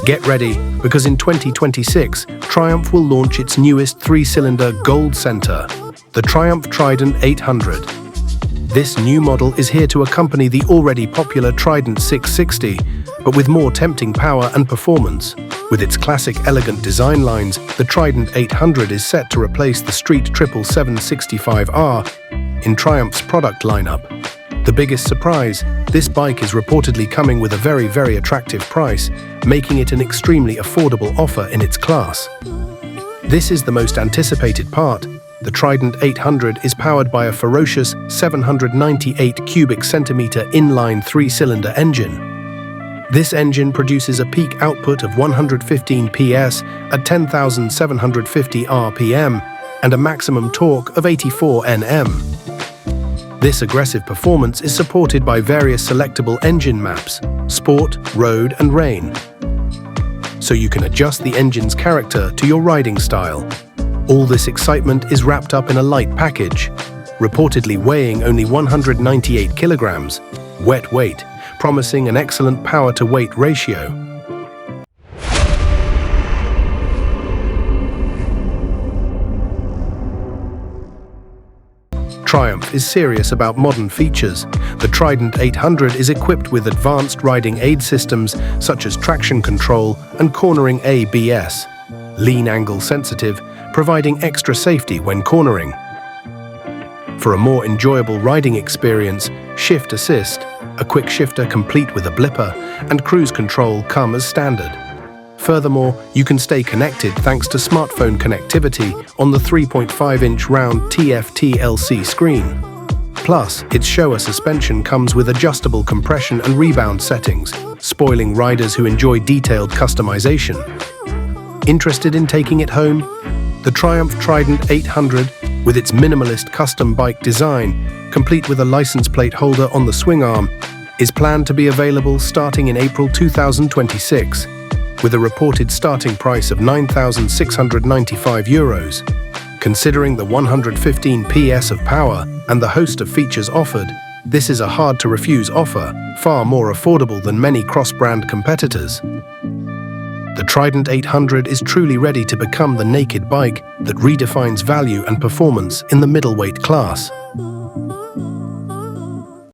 Get ready, because in 2026, Triumph will launch its newest three-cylinder Gold Center, the Triumph Trident 800. This new model is here to accompany the already popular Trident 660, but with more tempting power and performance. With its classic elegant design lines, the Trident 800 is set to replace the Street 777-65R in Triumph's product lineup. The biggest surprise, this bike is reportedly coming with a very attractive price, making it an extremely affordable offer in its class. This is the most anticipated part. The Trident 800 is powered by a Ferocious 798 cubic centimeter inline three-cylinder engine. This engine produces a peak output of 115 PS at 10,750 RPM and a maximum torque of 84 Nm. This aggressive performance is supported by various selectable engine maps, sport, road, and rain. So you can adjust the engine's character to your riding style. All this excitement is wrapped up in a light package, reportedly weighing only 198 kilograms, wet weight, promising an excellent power-to-weight ratio. Triumph is serious about modern features. The Trident 800 is equipped with advanced riding aid systems such as traction control and cornering ABS, lean angle sensitive, providing extra safety when cornering. For a more enjoyable riding experience, Shift Assist, a quick shifter complete with a blipper, and cruise control come as standard. Furthermore, you can stay connected thanks to smartphone connectivity on the 3.5-inch round TFT LC screen. Plus, its Showa suspension comes with adjustable compression and rebound settings, spoiling riders who enjoy detailed customization. Interested in taking it home? The Triumph Trident 800, with its minimalist custom bike design, complete with a license plate holder on the swing arm, is planned to be available starting in April 2026. With a reported starting price of €9,695. Considering the 115 PS of power and the host of features offered, this is a hard-to-refuse offer, far more affordable than many cross-brand competitors. The Trident 800 is truly ready to become the naked bike that redefines value and performance in the middleweight class.